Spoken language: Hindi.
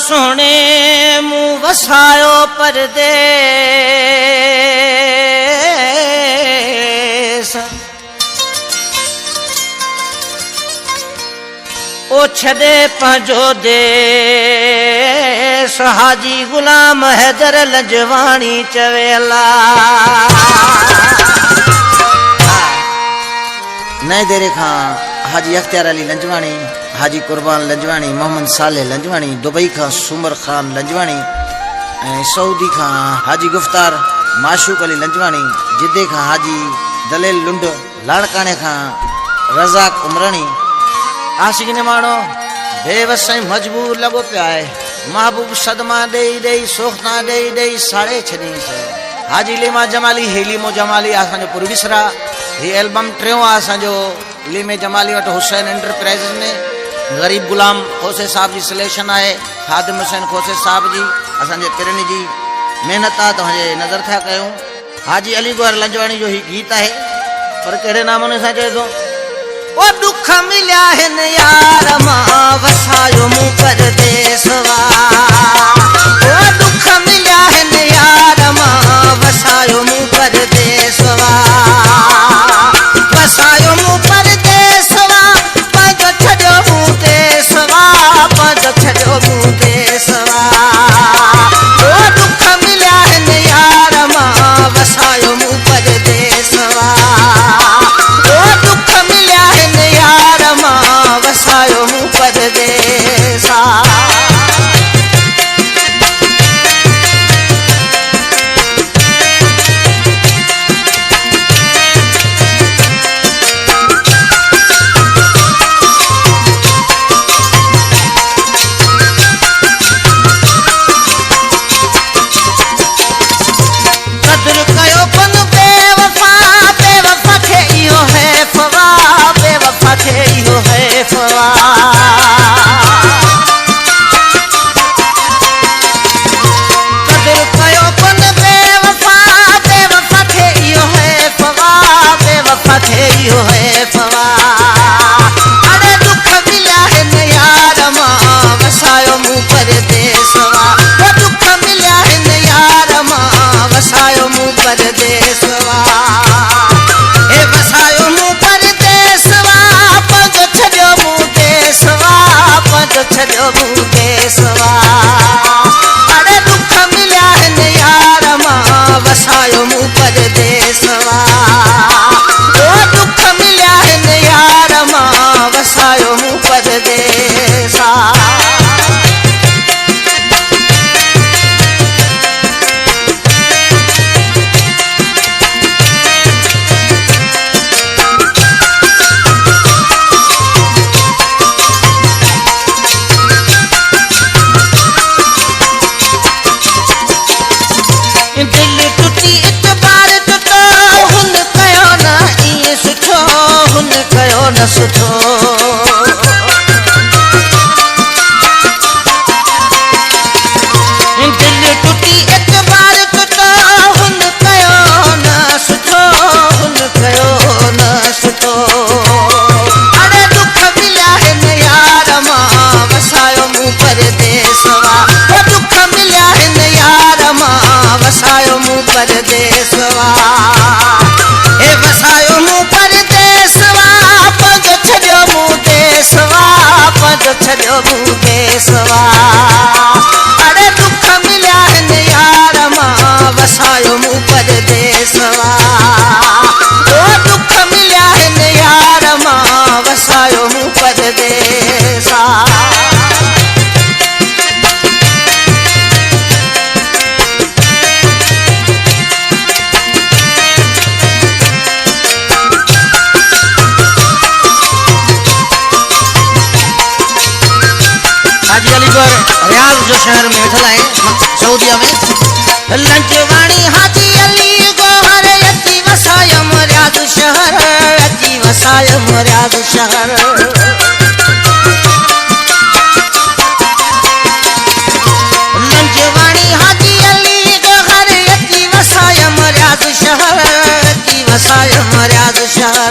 सोने मुँह वसायो परदेस ओ छदे पंहिंजो देश हाजी गुलाम हैदर लंजवाणी चवे अल्लाह नए देरे खां हाजी अख्तियार अली लंजवाणी हाजी कुर्बान लंजवाणी मोहम्मद सालेह लंजवाणी दुबई खां सुमर खान लंजवाणी सऊदी खां हाजी गुफ्तार माशूक अली लंजवाणी जिद्दे खां हाजी दलेल लुंड लाड़काने खां रज़ाक उमराणी आशिक ने मानो बेवस मजबूर लगो पिया है महबूब सदमा दे दे सोखना दे दे साड़े छनी से हाजी लेमा जमाली हेलीमो जमाली आसांजो प्रोड्यूसर ये एल्बम टियों आसांजो लीमे जमाली वटि हुसैन एंटरप्राइज़ में गरीब गुलाम खोसे साहब जी सिलेक्शन है खादिम हुसैन खोसे साहब जी असांजे पिरनी जी मेहनत आहे तव्हांजे नज़र था कयूं हाजी अली गौहर लंजवाणी जो ही गीत है पर कहिड़े नामूने सां चए थो ओ दुख मिलिया हिन यार मां वसायो मूं परदेसवा ओ दुख मिलिया हिन यार मां वसायो मूं परदेसवा वसायो मूं परदेसवा पंहिंजो छॾियो मूं देसवा पंहिंजो छॾियो मूं देसवा ओ दुख मिलिया हिन यार मां वसायो मूं परदेसवा ओ दुख मिलिया हिन यार मां वसायो मूं परदेसा छॾियो मूं देसवा अरे दुख मिलिया हिन यार मां वसायो मूं परदेसवा ओ दुख मिलिया हिन यार मां वसायो मूं परदेसा न सुठो दिल टुटी एतबार टुटो हुन कयो न सुठो हुन कयो न सुठो अरे दुख मिलिया हिन यार मां वसायो मूं परदेसवा ओ दुख मिलिया हिन यार मां वसायो मूं परदेसवा हे वसायो मूं परदेसवा पंहिंजो छॾियो मूं देसवा अरे दुख मिलिया हिन यार मां वसायो मूं परदेसवा ओ दुख मिलिया हिन यार मां वसायो मूं परदेसा रियाज जो शहर में वेठल है सऊदीया में लंजवाणी हाजी अली गौहर अची वसायम रियाज शहर अची वसायम रियाज शहर लंजवाणी हाजी अली गौहर अची वसायम रियाज शहर अची वसायम रियाज शहर